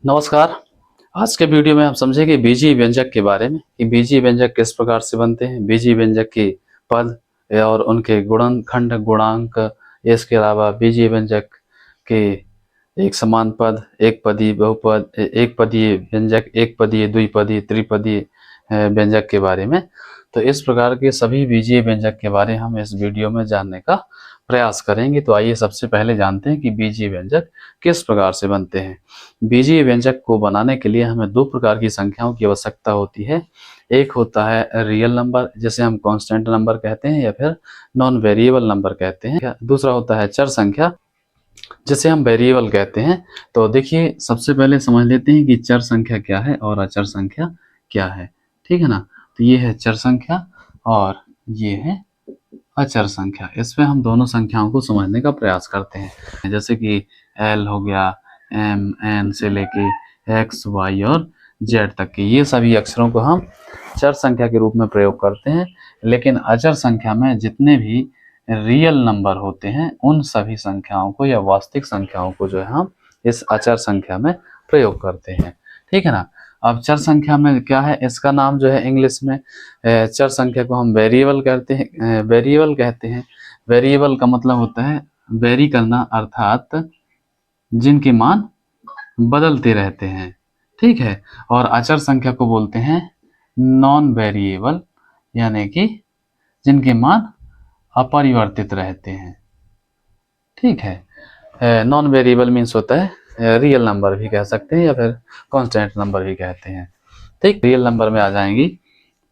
नमस्कार। आज के वीडियो में हम समझेंगे बीजीय व्यंजक के बारे में कि बीजीय व्यंजक किस प्रकार से बनते हैं, बीजीय व्यंजक के पद और उनके गुणनखंड, गुणांक, इसके अलावा बीजीय व्यंजक के एक समान पद, एक पदी, बहुपद, एक पदीय व्यंजक, एक पदीय, द्विपदीय, त्रिपदीय व्यंजक के बारे में। तो इस प्रकार के सभी बीजीय व्यंजक के बारे में हम इस वीडियो में जानने का प्रयास करेंगे। तो आइए सबसे पहले जानते हैं कि बीजीय व्यंजक किस प्रकार से बनते हैं। बीजीय व्यंजक को बनाने के लिए हमें दो प्रकार की संख्याओं की आवश्यकता होती है। एक होता है रियल नंबर, जिसे हम कांस्टेंट नंबर कहते हैं या फिर नॉन वेरिएबल नंबर कहते हैं। दूसरा होता है चर संख्या, जिसे हम वेरिएबल कहते हैं। तो देखिए, सबसे पहले समझ लेते हैं कि चर संख्या क्या है और अचर संख्या क्या है। ठीक है ना। तो ये है चर संख्या और ये है अचर संख्या। इसमें हम दोनों संख्याओं को समझने का प्रयास करते हैं, जैसे कि एल हो गया, एम, एन से लेके एक्स, वाई और जेड तक के, ये सभी अक्षरों को हम चर संख्या के रूप में प्रयोग करते हैं। लेकिन अचर संख्या में जितने भी रियल नंबर होते हैं उन सभी संख्याओं को या वास्तविक संख्याओं को जो है हम इस अचर संख्या में प्रयोग करते हैं। ठीक है ना। अब चर संख्या में क्या है, इसका नाम जो है इंग्लिश में चर संख्या को हम वेरिएबल कहते हैं, वेरिएबल कहते हैं। वेरिएबल का मतलब होता है वेरी करना, अर्थात जिनके मान बदलते रहते हैं। ठीक है। और अचर संख्या को बोलते हैं नॉन वेरिएबल, यानी कि जिनके मान अपरिवर्तित रहते हैं। ठीक है। नॉन वेरिएबल मीन्स होता है रियल नंबर भी कह सकते हैं या फिर कांस्टेंट नंबर भी कहते हैं। ठीक। रियल नंबर में आ जाएंगी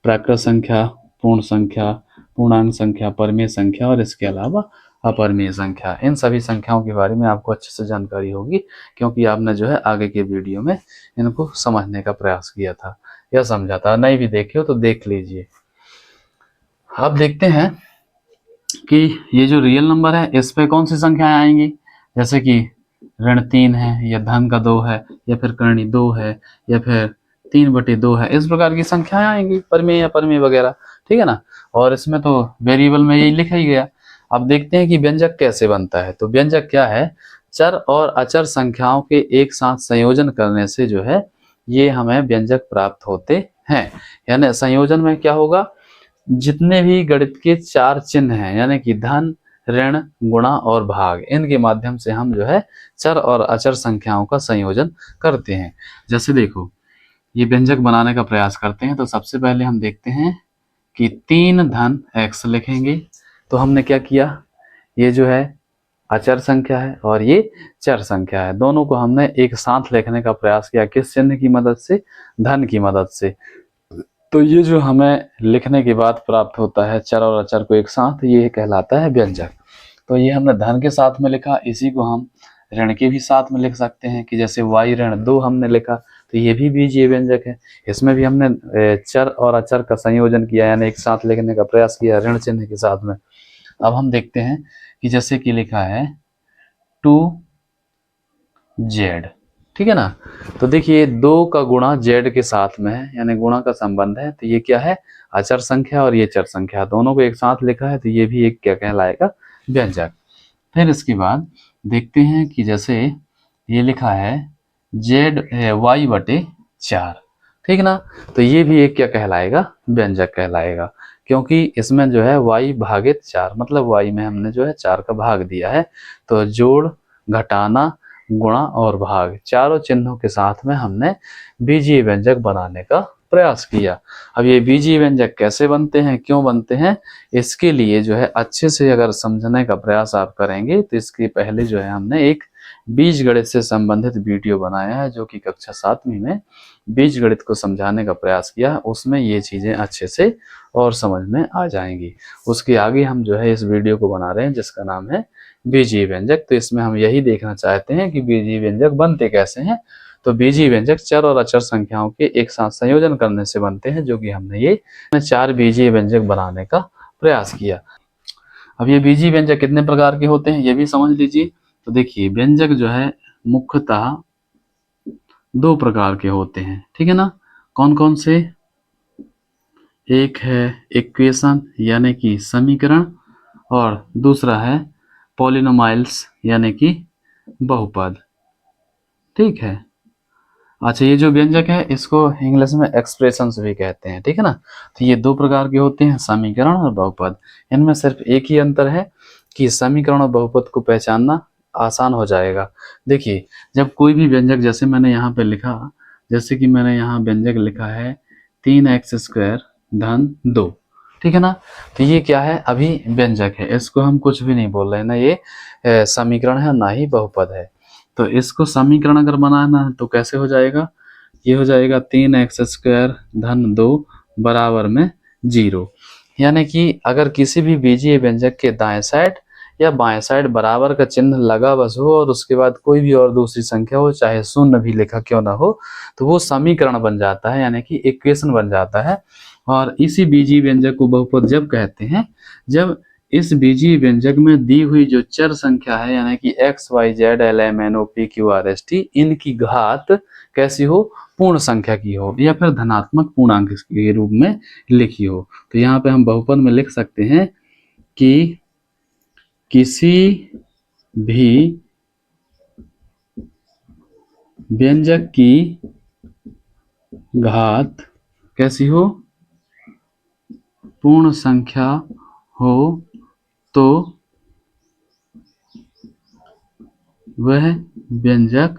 प्राकृत संख्या, पूर्ण संख्या, पूर्णांक संख्या, परिमेय संख्या और इसके अलावा अपरिमेय संख्या। इन सभी संख्याओं के बारे में आपको अच्छे से जानकारी होगी, क्योंकि आपने जो है आगे के वीडियो में इनको समझने का प्रयास किया था या समझा था। नहीं भी देखे हो तो देख लीजिए। अब देखते हैं कि ये जो रियल नंबर है इस पे कौन सी संख्याएं आएंगी, जैसे कि ऋण 3 है या धन का 2 है या फिर कर्णी 2 है या फिर 3/2 है। इस प्रकार की संख्याएं आएंगी, परिमेय या परिमेय वगैरह। ठीक है ना। और इसमें तो वेरिएबल में यही लिखा ही गया। अब देखते हैं कि व्यंजक कैसे बनता है। तो व्यंजक क्या है, चर और अचर संख्याओं के एक साथ संयोजन करने से जो है ये हमें व्यंजक प्राप्त होते हैं। यानी संयोजन में क्या होगा, जितने भी गणित के 4 चिन्ह हैं, यानी कि धन, ऋण, गुणा और भाग, इनके माध्यम से हम जो है चर और अचर संख्याओं का संयोजन करते हैं। जैसे देखो, ये व्यंजक बनाने का प्रयास करते हैं। तो सबसे पहले हम देखते हैं कि 3 धन x लिखेंगे। तो हमने क्या किया, ये जो है अचर संख्या है और ये चर संख्या है, दोनों को हमने एक साथ लिखने का प्रयास किया। किस चिन्ह की मदद से, धन की मदद से। तो ये जो हमें लिखने के बाद प्राप्त होता है चर और अचर को एक साथ, ये कहलाता है व्यंजक। तो ये हमने धन के साथ में लिखा, इसी को हम ऋण के भी साथ में लिख सकते हैं कि जैसे y ऋण 2 हमने लिखा, तो ये भी बीजीय व्यंजक है। इसमें भी हमने चर और अचर का संयोजन किया, यानी एक साथ लिखने का प्रयास किया ऋण चिन्ह के साथ में। अब हम देखते हैं कि जैसे कि लिखा है 2z। ठीक है ना। तो देखिए 2 का गुणा z के साथ में है, यानी गुणा का संबंध है। तो ये क्या है, अचर संख्या और ये चर संख्या, दोनों को एक साथ लिखा है, तो ये भी एक क्या कहलाएगा, व्यंजक। फिर इसके बाद देखते हैं कि जैसे ये लिखा है y/4। ठीक ना। तो ये भी एक क्या कहलाएगा, व्यंजक कहलाएगा, क्योंकि इसमें जो है y/4, मतलब y में हमने जो है 4 का भाग दिया है। तो जोड़, घटाना, गुणा और भाग, चारों चिन्हों के साथ में हमने बीजीय व्यंजक बनाने का प्रयास किया। अब ये बीजीय व्यंजक कैसे बनते हैं, क्यों बनते हैं, इसके लिए जो है अच्छे से अगर समझने का प्रयास आप करेंगे तो इसके पहले जो है हमने एक बीजगणित से संबंधित वीडियो बनाया है, जो कि कक्षा 7वीं में बीजगणित को समझाने का प्रयास किया। उसमें ये चीजें अच्छे से और समझ में आ जाएंगी। उसके आगे हम जो है इस वीडियो को बना रहे हैं जिसका नाम है बीजीय व्यंजक। तो इसमें हम यही देखना चाहते हैं कि बीजीय व्यंजक बनते कैसे हैं। तो बीजीय व्यंजक चर और अचर संख्याओं के एक साथ संयोजन करने से बनते हैं, जो कि हमने ये 4 बीजीय व्यंजक बनाने का प्रयास किया। अब ये बीजीय व्यंजक कितने प्रकार के होते हैं ये भी समझ लीजिए। तो देखिए, व्यंजक जो है मुख्यतः 2 प्रकार के होते हैं। ठीक है ना। कौन कौन से, एक है इक्वेशन यानी कि समीकरण, और दूसरा है पॉलिनोमाइल्स यानी कि बहुपद। ठीक है। अच्छा, ये जो व्यंजक है इसको इंग्लिश में एक्सप्रेशंस भी कहते हैं, ठीक है ना। तो ये दो प्रकार के होते हैं, समीकरण और बहुपद। इनमें सिर्फ एक ही अंतर है कि समीकरण और बहुपद को पहचानना आसान हो जाएगा। देखिए, जब कोई भी व्यंजक, जैसे मैंने यहाँ पे लिखा, जैसे कि मैंने यहाँ व्यंजक लिखा है 3x² धन 2, ठीक है ना। तो ये क्या है, अभी व्यंजक है, इसको हम कुछ भी नहीं बोल रहे हैं ना, ये समीकरण है ना ही बहुपद है। तो इसको समीकरण अगर बनाना है तो कैसे हो जाएगा, ये हो जाएगा 3x² धन 2 बराबर में 0। यानी कि अगर किसी भी बीजीय व्यंजक के दाएं साइड या बाएं साइड बराबर का चिन्ह लगा बस हो और उसके बाद कोई भी और दूसरी संख्या हो, चाहे शून्य भी लिखा क्यों ना हो, तो वो समीकरण बन जाता है, यानी कि इक्वेशन बन जाता है। और इसी बीजीय व्यंजक को बहुपद जब कहते हैं, जब इस बीजीय व्यंजक में दी हुई जो चर संख्या है, यानी कि x, y, z, l, m, n, o, p, q, r, s, t, इनकी घात कैसी हो, पूर्ण संख्या की हो या फिर धनात्मक पूर्णांक के रूप में लिखी हो। तो यहाँ पे हम बहुपद में लिख सकते हैं कि किसी भी व्यंजक की घात कैसी हो, पूर्ण संख्या हो तो वह व्यंजक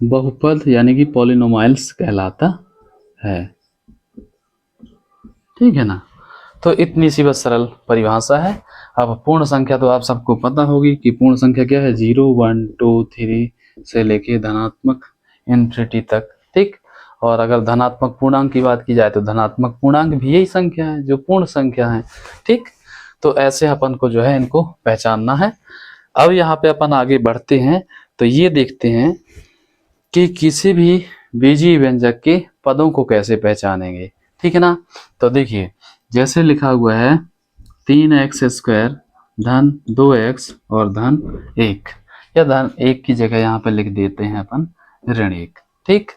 बहुपद यानी कि पॉलिनोमाइल्स कहलाता है, ठीक है ना। तो इतनी सी बस सरल परिभाषा है। अब पूर्ण संख्या तो आप सबको पता होगी कि पूर्ण संख्या क्या है, 0, 1, 2, 3 से लेके धनात्मक इन्फिनिटी तक, ठीक। और अगर धनात्मक पूर्णांक की बात की जाए तो धनात्मक पूर्णांक भी यही संख्या है जो पूर्ण संख्या है, ठीक। तो ऐसे अपन को जो है इनको पहचानना है। अब यहाँ पे अपन आगे बढ़ते हैं, तो ये देखते हैं कि किसी भी बीजीय व्यंजक के पदों को कैसे पहचानेंगे, ठीक है ना। तो देखिए, जैसे लिखा हुआ है 3x² धन 2x और धन 1, या धन 1 की जगह यहाँ पे लिख देते हैं अपन ऋण 1, ठीक।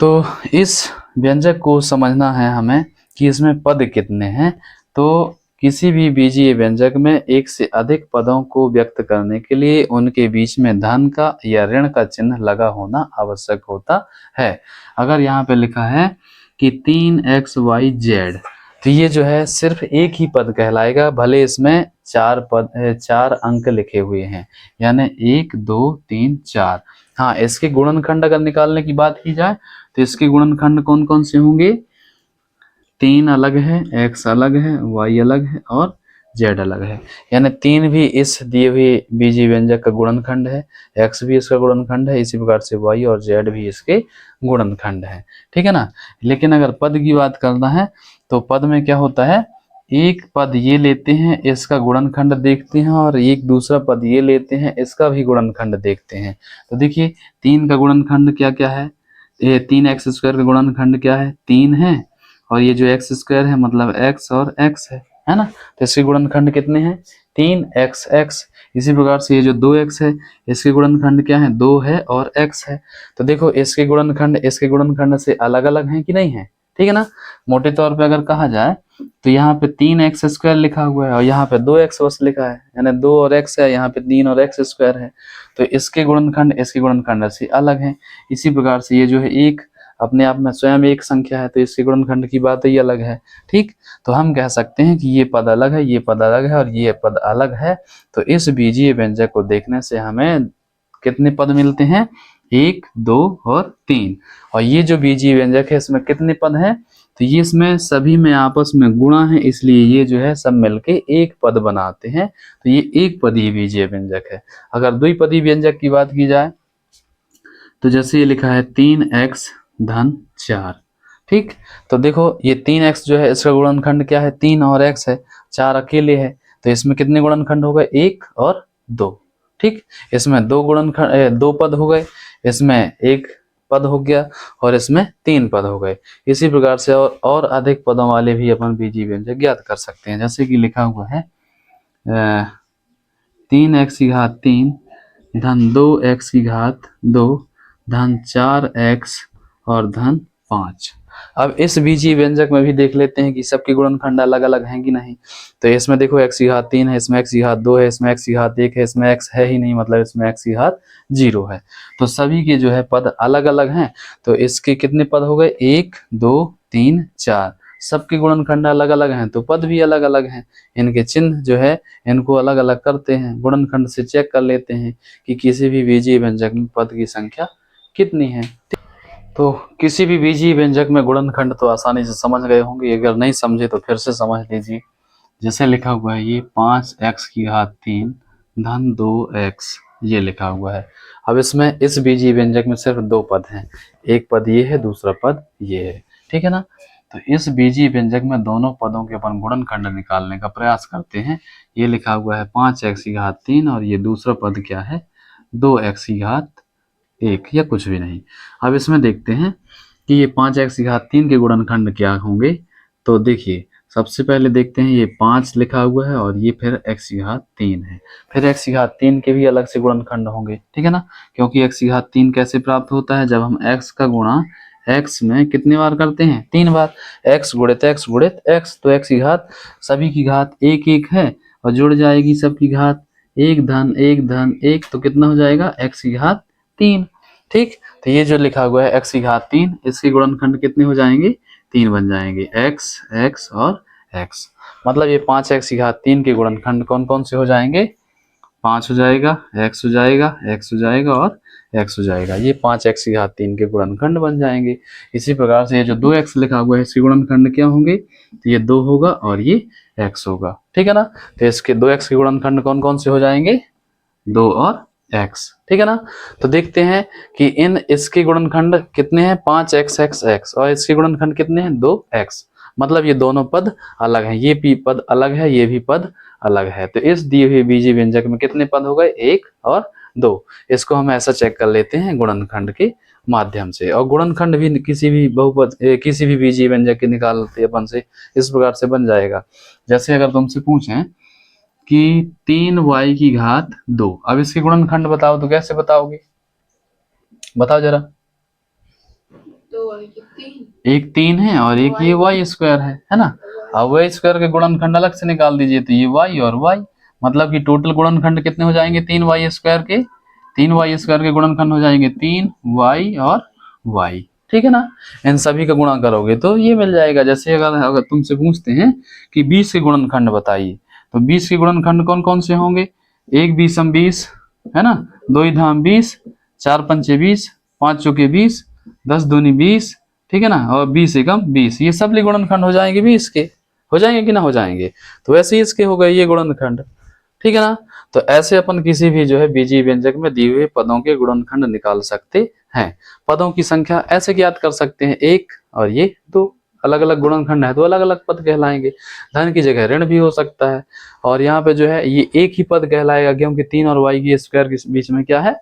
तो इस व्यंजक को समझना है हमें कि इसमें पद कितने हैं। तो किसी भी बीजीय व्यंजक में एक से अधिक पदों को व्यक्त करने के लिए उनके बीच में धन का या ऋण का चिन्ह लगा होना आवश्यक होता है। अगर यहाँ पे लिखा है कि 3xyz, तो ये जो है सिर्फ एक ही पद कहलाएगा, भले इसमें 4 अंक लिखे हुए हैं, यानी 1, 2, 3, 4। हाँ, इसके गुणनखंड अगर निकालने की बात की जाए तो इसके गुणनखंड कौन कौन से होंगे, 3 अलग है, x अलग है, y अलग है और z अलग है। यानी 3 भी इस दिए हुए बीजीय व्यंजक का गुणनखंड है, x भी इसका गुणनखंड है, इसी प्रकार से y और z भी इसके गुणनखंड है, ठीक है ना। लेकिन अगर पद की बात करना है तो पद में क्या होता है, एक पद ये लेते हैं, इसका गुणनखंड देखते हैं, और एक दूसरा पद ये लेते हैं, इसका भी गुणनखंड देखते हैं। तो देखिए 3 का गुणनखंड क्या क्या है, ये 3x² का गुणनखंड क्या है, 3 है, और ये जो x² है मतलब x और x है ना। तो इसके गुणनखंड कितने हैं, 3x। इसी प्रकार से ये जो 2x है इसके गुणनखंड क्या है, 2 है और x है। तो देखो इसके गुणनखंड से अलग अलग हैं कि नहीं है, ठीक है ना। मोटे तौर पे अगर कहा जाए तो यहाँ पे 3x² लिखा हुआ है और यहाँ पे 2x बस लिखा है, यानी 2 और x है, यहाँ पे 3 और x² है। तो इसके गुणनखंड से अलग है। इसी प्रकार से ये जो है एक अपने आप में स्वयं एक संख्या है, तो इसके गुणनखंड की बात ही अलग है, ठीक। तो हम कह सकते हैं कि ये पद अलग है, ये पद अलग है और ये पद अलग है। तो इस बीजीय व्यंजक को देखने से हमें कितने पद मिलते हैं, 1, 2 और 3। और ये जो बीजीय व्यंजक है इसमें कितने पद हैं, तो ये इसमें सभी में आपस में गुणा है, इसलिए ये जो है सब मिलके एक पद बनाते हैं। तो ये एक पदीय बीजीय व्यंजक है। अगर द्विपदीय व्यंजक की बात की जाए तो जैसे ये लिखा है 3x धन 4, ठीक। तो देखो ये 3x जो है इसका गुणनखंड क्या है, 3 और x है, 4 अकेले है, तो इसमें कितने गुणनखंड हो गए, 1 और 2, ठीक। इसमें दो पद हो गए, इसमें एक पद हो गया और इसमें 3 पद हो गए। इसी प्रकार से और अधिक पदों वाले भी अपन बीजीय व्यंजक ज्ञात कर सकते हैं। जैसे कि लिखा हुआ है 3x की घात 3 धन 2x की घात 2 धन 4x और धन 5। अब इस बीजीय व्यंजक में भी देख लेते हैं कि सबके गुणनखंड अलग अलग हैं कि नहीं। तो इसमें देखो x की घात 3 है, इसमें x की घात 2 है, इसमें x की घात 1 है, इसमें x है ही नहीं, मतलब इसमें x की घात 0 है। तो सभी के जो है पद अलग अलग हैं। तो इसके कितने पद हो गए, 1 2 3 4, सबके गुणनखंड अलग अलग हैं तो पद भी अलग अलग हैं। इनके चिन्ह जो है इनको अलग अलग करते हैं, गुणनखंड से चेक कर लेते हैं कि किसी भी बीजीय व्यंजक में पद की संख्या कितनी है। तो किसी भी बीजीय व्यंजक में गुणनखंड तो आसानी से समझ गए होंगे, अगर नहीं समझे तो फिर से समझ लीजिए। जैसे लिखा हुआ है ये 5x की घात 3 धन 2x, ये लिखा हुआ है। अब इसमें इस बीजीय व्यंजक में सिर्फ दो पद हैं, एक पद ये है, दूसरा पद ये है, ठीक है ना। तो इस बीजीय व्यंजक में दोनों पदों के अपन गुणनखंड निकालने का प्रयास करते हैं। ये लिखा हुआ है 5x की घात 3 और ये दूसरा पद क्या है, 2x की घात 1 या कुछ भी नहीं। अब इसमें देखते हैं कि ये 5x की घात 3 के गुणनखंड क्या होंगे। तो देखिए सबसे पहले देखते हैं, ये 5 लिखा हुआ है और ये फिर x की घात 3 है, फिर x की घात 3 के भी अलग से गुणनखंड होंगे, ठीक है ना। क्योंकि x की घात 3 कैसे प्राप्त होता है, जब हम x का गुणा x में कितने बार करते हैं, 3 बार, x गुणित x गुणित x। तो x की घात सभी की घात 1 1 है और जुड़ जाएगी सबकी घात 1 धन 1 धन 1, तो कितना हो जाएगा, x की घात 3, ठीक। तो ये जो लिखा हुआ है x की घात 3, इसके गुणनखंड कितने हो जाएंगे, 3 बन जाएंगे, x x और x। मतलब ये 5x की घात 3 के गुणनखंड कौन कौन से हो जाएंगे, 5 हो जाएगा, x हो जाएगा, x हो जाएगा और x हो जाएगा। ये 5x की घात 3 के गुणनखंड बन जाएंगे। इसी प्रकार से ये जो 2x लिखा हुआ है इसके गुणनखंड क्या होंगे, तो ये 2 होगा और ये x होगा, ठीक है ना। तो इसके 2x के गुणनखंड कौन कौन से हो जाएंगे, 2 और x, ठीक है ना। तो देखते हैं कि इसके गुणनखंड कितने हैं, 5x x x, और इसके गुणनखंड कितने हैं, 2x। मतलब ये दोनों पद अलग हैं, ये भी पद अलग है, ये भी पद अलग है। तो इस दिए हुए बीजीय व्यंजक में कितने पद हो गए, 1 और 2। इसको हम ऐसा चेक कर लेते हैं गुणनखंड के माध्यम से। और गुणनखंड भी किसी भी बहुपद किसी भी बीजीय व्यंजक के निकालते अपन से इस प्रकार से बन जाएगा। जैसे अगर तुमसे पूछें कि 3y की घात 2, अब इसके गुणनखंड बताओ, तो कैसे बताओगे, बताओ जरा। एक 3 है और एक ये y स्क्वायर है ना। अब y स्क्वायर के गुणनखंड अलग से निकाल दीजिए, तो ये y और y, मतलब कि टोटल गुणनखंड कितने हो जाएंगे, 3y स्क्वायर के, 3y स्क्वायर के गुणनखंड हो जाएंगे 3y और y, ठीक है ना। इन सभी का गुणा करोगे तो ये मिल जाएगा। जैसे अगर तुमसे पूछते हैं कि 20 के गुणनखंड बताइए, तो 20 के गुणनखंड कौन कौन से होंगे, 1 20 20 है ना, 2 धाम 20, 4 पंचे 20, 5 चौके 20, 10 दूनी 20, ठीक है ना, और 20 एकम 20, ये सब गुणनखंड हो जाएंगे 20 के, हो जाएंगे कि ना हो जाएंगे। तो वैसे ही इसके हो गए ये गुणनखंड, ठीक है ना। तो ऐसे अपन किसी भी जो है बीजीय व्यंजक में दिए हुए पदों के गुणनखंड निकाल सकते हैं। पदों की संख्या ऐसे ज्ञात कर सकते हैं, 1 और ये 2, अलग अलग गुणनखंड है तो अलग अलग पद कहलाएंगे। धन की जगह ऋण भी हो सकता है, और यहाँ पे जो है ये एक ही पद कहलाएगा, क्योंकि 3 और y की स्क्वायर के बीच में क्या है,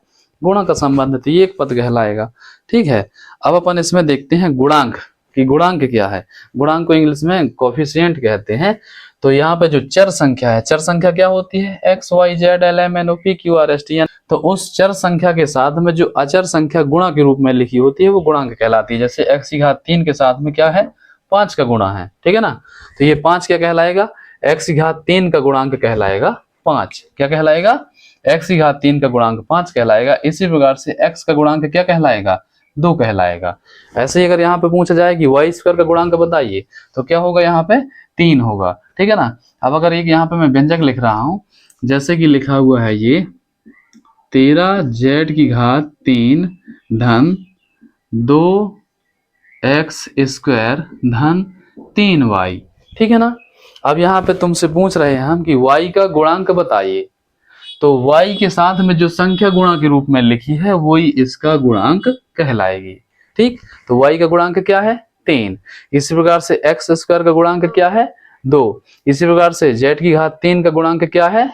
गुणा का संबंध, तो ये एक पद कहलाएगा, ठीक है। अब अपन इसमें देखते हैं गुणांक कि गुणांक क्या है। गुणांक को इंग्लिश में कोफिशिएंट कहते हैं। तो यहाँ पे जो चर संख्या है, चर संख्या क्या होती है, x y z l m n o p q r s t n। तो उस चर संख्या के साथ में जो अचर संख्या गुणा के रूप में लिखी होती है वो गुणांक कहलाती है। जैसे x की घात 3 के साथ में क्या है, 5 का गुणा है, ठीक है ना। तो ये 5 क्या कहलाएगा, x की घात 3 का गुणांक कहलाएगा 5। क्या कहलाएगा, x की घात 3 का गुणांक 5 कहलाएगा। इसी प्रकार से x का गुणांक क्या कहलाएगा, 2 कहलाएगा। ऐसे ही अगर यहाँ पे पूछा जाए कि y स्क्वायर का गुणांक बताइए, तो क्या होगा, यहाँ पे 3 होगा, ठीक है ना। अब अगर एक यहाँ पे मैं व्यंजक लिख रहा हूं, जैसे कि लिखा हुआ है ये 13z की घात 3 धन 2x स्क्वायर धन 3y, ठीक है ना। अब यहाँ पे तुमसे पूछ रहे हैं हम कि y का गुणांक बताइए, तो y के साथ में जो संख्या गुणा के रूप में लिखी है वही इसका गुणांक कहलाएगी, ठीक। तो y का गुणांक क्या है, 3। इसी प्रकार से x स्क्वायर का गुणांक क्या है, 2। इसी प्रकार से z की घात 3 का गुणांक क्या है,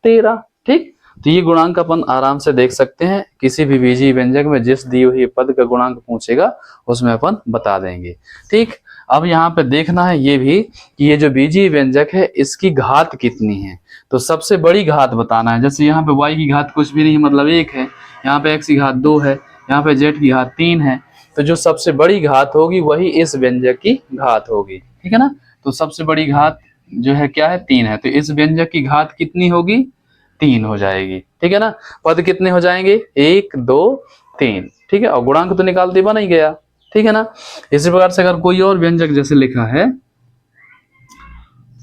13, ठीक। तो ये गुणांक अपन आराम से देख सकते हैं, किसी भी बीजीय व्यंजक में जिस दी हुई पद का गुणांक पूछेगा उसमें अपन बता देंगे, ठीक। अब यहाँ पे देखना है ये भी कि ये जो बीजीय व्यंजक है इसकी घात कितनी है। तो सबसे बड़ी घात बताना है। जैसे यहाँ पे y की घात कुछ भी नहीं, मतलब 1 है, यहाँ पे x की घात 2 है, यहाँ पे z की घात 3 है, तो जो सबसे बड़ी घात होगी वही इस व्यंजक की घात होगी, ठीक है ना। तो सबसे बड़ी घात जो है क्या है, 3 है, तो इस व्यंजक की घात कितनी होगी, 3 हो जाएगी, ठीक है ना। पद कितने हो जाएंगे, 1 2 3, ठीक है, और गुणांक तो निकाल दे बना ही गया, ठीक है ना। इसी प्रकार से अगर कोई और व्यंजक जैसे लिखा है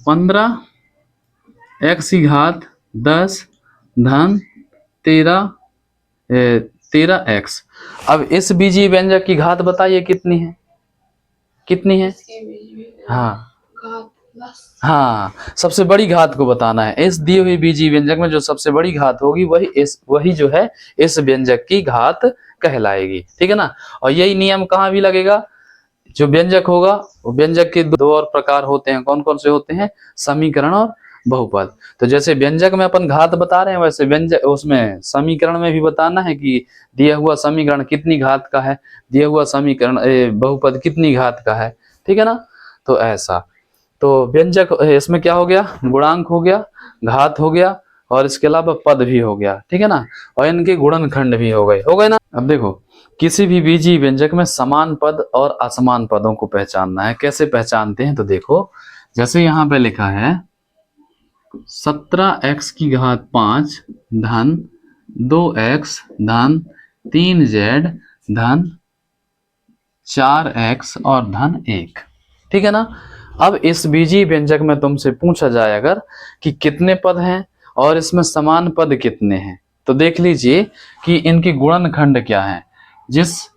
15x की घात 10 धन 13x। अब इस बीजीय व्यंजक की घात बताइए कितनी है, कितनी है, हाँ हाँ, सबसे बड़ी घात को बताना है। इस दी हुई बीजीय व्यंजक में जो सबसे बड़ी घात होगी वही जो है इस व्यंजक की घात कहलाएगी, ठीक है ना। और यही नियम कहाँ भी लगेगा, जो व्यंजक होगा वो व्यंजक के दो और प्रकार होते हैं, कौन कौन से होते हैं, समीकरण और बहुपद। तो जैसे व्यंजक में अपन घात बता रहे हैं, वैसे व्यंजक उसमें समीकरण में भी बताना है कि दिया हुआ समीकरण कितनी घात का है, दिया हुआ समीकरण बहुपद कितनी घात का है, ठीक है ना। तो ऐसा, तो व्यंजक इसमें क्या हो गया, गुणांक हो गया, घात हो गया, और इसके अलावा पद भी हो गया, ठीक है ना, और इनके गुणनखंड भी हो गए ना। अब देखो, किसी भी बीजीय व्यंजक में समान पद और असमान पदों को पहचानना है। कैसे पहचानते हैं, तो देखो जैसे यहाँ पे लिखा है 17x की घात 5 धन 2x धन 3z धन 4x और धन 1, ठीक है ना। अब इस बीजीय व्यंजक में तुमसे पूछा जाए अगर कि कितने पद हैं और इसमें समान पद कितने हैं, तो देख लीजिए कि इनके गुणनखंड क्या है। जिस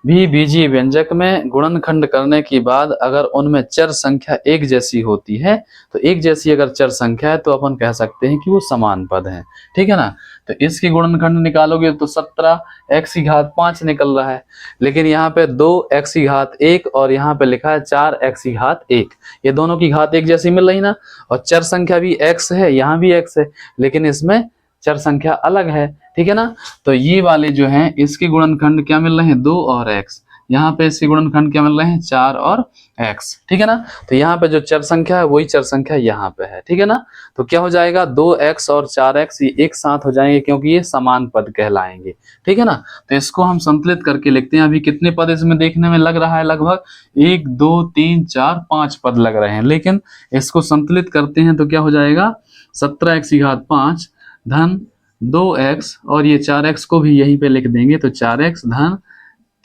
भी बीजीय व्यंजक में गुणनखंड करने के बाद अगर उनमें चर संख्या एक जैसी होती है, तो एक जैसी अगर चर संख्या है तो अपन कह सकते हैं कि वो समान पद है, ठीक है ना। तो इसकी गुणनखंड निकालोगे तो 17x की घात 5 निकल रहा है, लेकिन यहाँ पे 2x की घात 1 और यहाँ पे लिखा है 4x की घात 1, ये दोनों की घात एक जैसी मिल रही ना, और चर संख्या भी x है, यहाँ भी x है, लेकिन इसमें चर संख्या अलग है, ठीक है ना। तो ये वाले जो हैं इसके गुणनखंड क्या मिल रहे हैं, 2 और x, यहाँ पे इसके गुणनखंड क्या मिल रहे हैं, 4 और x, ठीक है ना। तो यहाँ पे जो चर संख्या है वही चर संख्या यहाँ पे है, ठीक है ना। तो क्या हो जाएगा, 2x और 4x ये एक साथ हो जाएंगे क्योंकि ये समान पद कहलाएंगे, ठीक है ना। तो इसको हम संतुलित करके लिखते हैं। अभी कितने पद इसमें देखने में लग रहा है, लगभग 1 2 3 4 5 पद लग रहे हैं, लेकिन इसको संतुलित करते हैं तो क्या हो जाएगा, 17x की घात 5 धन 2x और ये 4x को भी यहीं पे लिख देंगे, तो 4x धन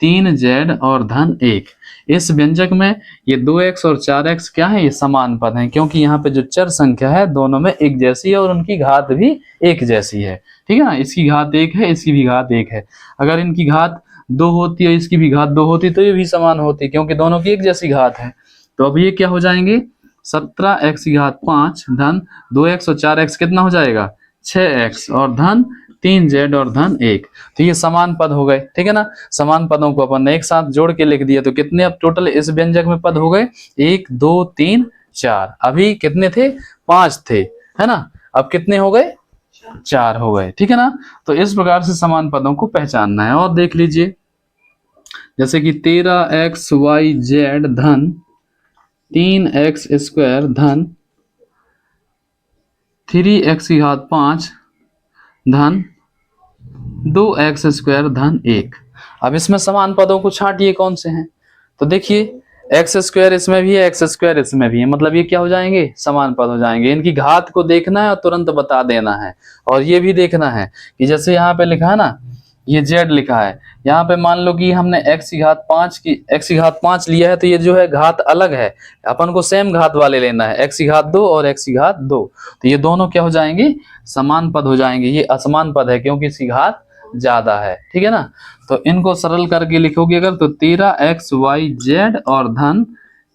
3z और धन 1। इस व्यंजक में ये 2x और 4x क्या है, ये समान पद हैं, क्योंकि यहाँ पे जो चर संख्या है दोनों में एक जैसी है और उनकी घात भी एक जैसी है, ठीक है ना। इसकी घात 1 है, इसकी भी घात 1 है। अगर इनकी घात 2 होती है, इसकी भी घात 2 होती तो ये भी समान होती, क्योंकि दोनों की एक जैसी घात है। तो अब ये क्या हो जाएंगे, 17x की घात 5 धन 2x और 4x कितना हो जाएगा, 6x और धन 3z और धन 1। तो ये समान पद हो गए, ठीक है ना। समान पदों को अपन ने एक साथ जोड़ के लिख दिया, तो कितने अब टोटल इस व्यंजक में पद हो गए, 1 2 3 4। अभी कितने थे, 5 थे, है ना, अब कितने हो गए, 4 हो गए, ठीक है ना। तो इस प्रकार से समान पदों को पहचानना है। और देख लीजिए जैसे कि 13xyz धन 3x स्क्वायर धन 3x की घात 5 धन 2x स्क्वायर धन 1। अब इसमें समान पदों को छांटिए कौन से हैं, तो देखिए एक्स स्क्वायर इसमें भी है, एक्स स्क्वायर इसमें भी है, मतलब ये क्या हो जाएंगे, समान पद हो जाएंगे। इनकी घात को देखना है और तुरंत बता देना है। और ये भी देखना है कि जैसे यहाँ पे लिखा है ना, ये z लिखा है, यहाँ पे मान लो कि हमने x की घात 5 लिया है, तो ये जो है घात अलग है, अपन को सेम घात वाले लेना है, x की घात 2 और x की घात 2। तो ये दोनों क्या हो जाएंगे, समान पद हो जाएंगे। ये असमान पद है क्योंकि इसकी घात ज्यादा है, ठीक है ना। तो इनको सरल करके लिखोगे अगर, तो 13xyz और धन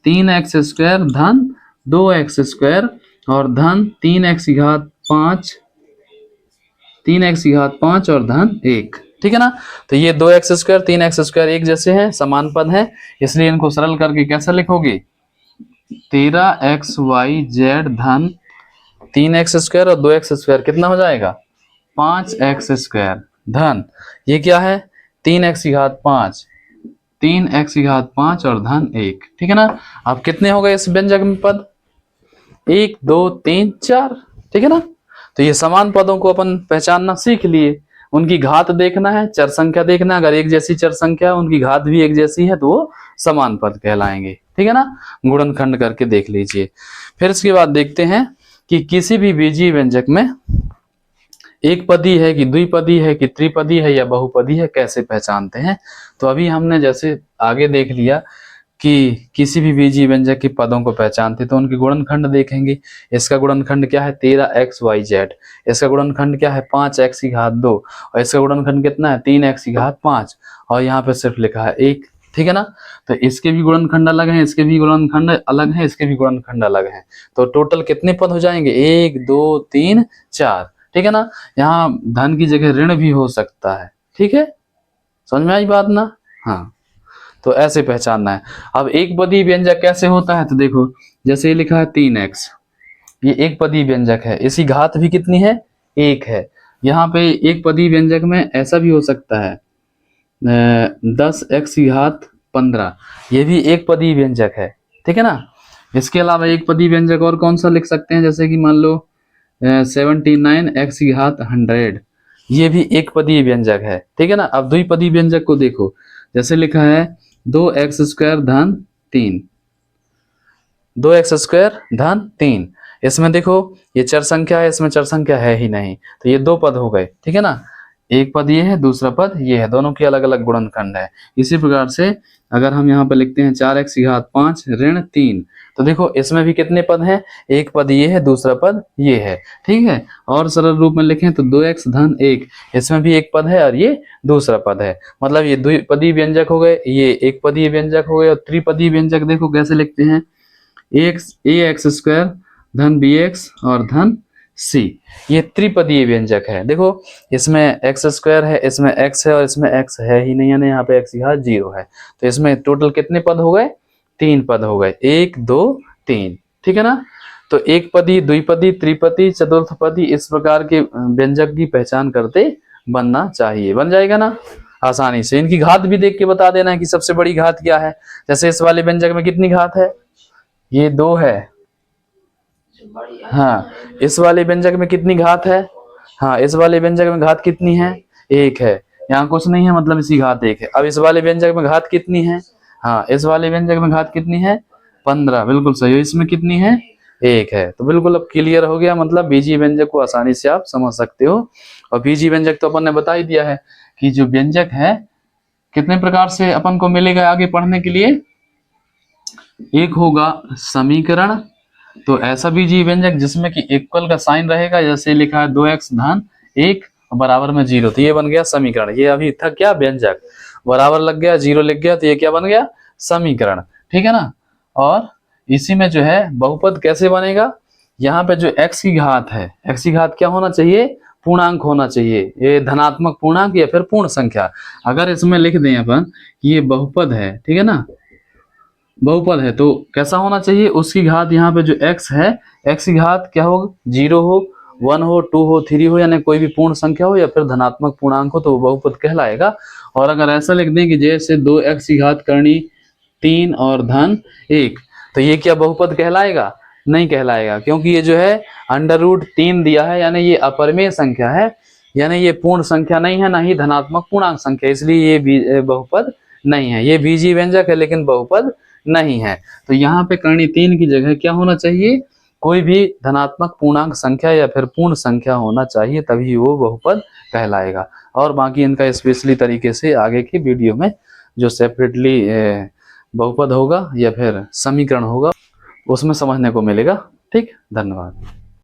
3x स्क्वायर धन 2x स्क्वायर और धन 3x की घात 5 और धन 1, ठीक है ना। तो ये 2x स्क्वायर 3x स्क्वायर एक जैसे हैं, समान पद है, इसलिए इनको सरल करके कैसे लिखोगे, 13xyz धन 3x स्क्वायर और 2x स्क्वायर कितना हो जाएगा, 5x स्क्वायर धन ये क्या है, 3x की घात 5 3x की घात 5 और धन 1, ठीक है ना। अब कितने हो गए इस व्यंजक में पद, 1 2 3 4, ठीक है ना। तो ये समान पदों को अपन पहचानना सीख लिए। उनकी घात देखना है, चर संख्या देखना है। अगर एक जैसी चर संख्या है, उनकी घात भी एक जैसी है, तो वो समान पद कहलाएंगे। ठीक है ना, गुणनखंड करके देख लीजिए। फिर इसके बाद देखते हैं कि किसी भी बीजीय व्यंजक में एक पदी है कि द्विपदी है कि त्रिपदी है या बहुपदी है, कैसे पहचानते हैं। तो अभी हमने जैसे आगे देख लिया कि किसी भी बीजीय व्यंजक के पदों को पहचानते तो उनके गुणनखंड देखेंगे। इसका गुणनखंड क्या है 13xyz, इसका गुणनखंड क्या है 5x की घात 2, और इसका गुणनखंड कितना है 3x की घात 5, और यहाँ पे सिर्फ लिखा है 1। ठीक है ना, तो इसके भी गुणनखंड अलग हैं, इसके भी गुणनखंड अलग हैं, इसके भी गुणनखंड अलग हैं। तो टोटल कितने पद हो जाएंगे 1 2 3 4। ठीक है ना, यहाँ धन की जगह ऋण भी हो सकता है। ठीक है, समझ में आई बात ना। हाँ, तो ऐसे पहचानना है। अब एक पदी व्यंजक कैसे होता है, तो देखो जैसे ये लिखा है 3x, ये एक पदी व्यंजक है, इसकी घात भी कितनी है 1 है। यहाँ पे एक पदी व्यंजक में ऐसा भी हो सकता है 10x की घात 15, ये भी एक पदी व्यंजक है। ठीक है ना, इसके अलावा एक पदी व्यंजक और कौन सा लिख सकते हैं, जैसे कि मान लो 79x की घात 100, ये भी एक पदी व्यंजक है। ठीक है ना, अब द्विपदी व्यंजक को देखो, जैसे लिखा है 2x² धन 3, 2x² धन 3, इसमें देखो ये चर संख्या है, इसमें चर संख्या है ही नहीं, तो ये दो पद हो गए। ठीक है ना, एक पद ये है, दूसरा पद ये है, दोनों के अलग अलग गुणनखंड है। इसी प्रकार से अगर हम यहाँ पर लिखते हैं 4x की घात 5 ऋण 3, तो देखो इसमें भी कितने पद हैं, एक पद ये है, दूसरा पद ये है। ठीक है, और सरल रूप में लिखें तो 2x धन 1, इसमें भी एक पद है और ये दूसरा पद है। मतलब ये द्विपदी व्यंजक हो गए, ये एक पदी व्यंजक हो गए। और त्रिपदी व्यंजक देखो कैसे लिखते हैं, ax² धन bx और धन c, ये त्रिपदीय व्यंजक है। देखो इसमें x² है, इसमें x है और इसमें x है ही नहीं, यानी यहाँ पे x की घात 0 है। तो इसमें टोटल कितने पद हो गए 3 पद हो गए, 1 2 3। ठीक है ना, तो एक पदी द्विपदी त्रिपदी चतुर्थपदी इस प्रकार के व्यंजक की पहचान करते बनना चाहिए। बन जाएगा ना आसानी से। इनकी घात भी देख के बता देना है कि सबसे बड़ी घात क्या है। जैसे इस वाले व्यंजक में कितनी घात है, ये 2 है। हाँ, इस वाले व्यंजक में कितनी घात है, हाँ इस वाले व्यंजक में घात कितनी है 1 है, यहाँ कुछ नहीं है मतलब इसी घात 1 है। अब इस वाले व्यंजक में घात कितनी है, हाँ इस वाले व्यंजक में घात कितनी है 15, बिल्कुल सही। इसमें कितनी है 1 है। तो बिल्कुल अब क्लियर हो गया, मतलब बीजीय व्यंजक को आसानी से आप समझ सकते हो। और बीजीय व्यंजक तो अपन ने बता ही दिया है कि जो व्यंजक है कितने प्रकार से अपन को मिलेगा आगे पढ़ने के लिए। एक होगा समीकरण, तो ऐसा बीजीय व्यंजक जिसमें कि इक्वल का साइन रहेगा, जैसे लिखा है 2x धन 1 बराबर में 0, तो ये बन गया समीकरण। ये अभी था क्या व्यंजक, बराबर लग गया 0 लिख गया, तो ये क्या बन गया समीकरण। ठीक है ना, और इसी में जो है बहुपद कैसे बनेगा, यहाँ पे जो x की घात है, x की घात क्या होना चाहिए पूर्णांक होना चाहिए, ये धनात्मक पूर्णांक या फिर पूर्ण संख्या। अगर इसमें लिख दें अपन ये बहुपद है, ठीक है ना, बहुपद है, तो कैसा होना चाहिए, उसकी घात यहाँ पे जो x है, x की घात क्या हो 0 हो 1 हो 2 हो 3 हो, यानी कोई भी पूर्ण संख्या हो या फिर धनात्मक पूर्णांक हो, तो वो बहुपद कहलाएगा। और अगर ऐसा लिख दें कि जैसे 2x की घात करनी 3 और धन 1, तो ये क्या बहुपद कहलाएगा, नहीं कहलाएगा, क्योंकि ये जो है √3 दिया है, यानी ये अपरिमेय संख्या है, यानी ये पूर्ण संख्या नहीं है, ना ही धनात्मक पूर्णांक संख्या, इसलिए ये बहुपद नहीं है। ये बीजीय व्यंजक है लेकिन बहुपद नहीं है। तो यहाँ पे करनी 3 की जगह क्या होना चाहिए, कोई भी धनात्मक पूर्णांक संख्या या फिर पूर्ण संख्या होना चाहिए, तभी वो बहुपद कहलाएगा। और बाकी इनका स्पेशली तरीके से आगे की वीडियो में जो सेपरेटली बहुपद होगा या फिर समीकरण होगा उसमें समझने को मिलेगा। ठीक, धन्यवाद।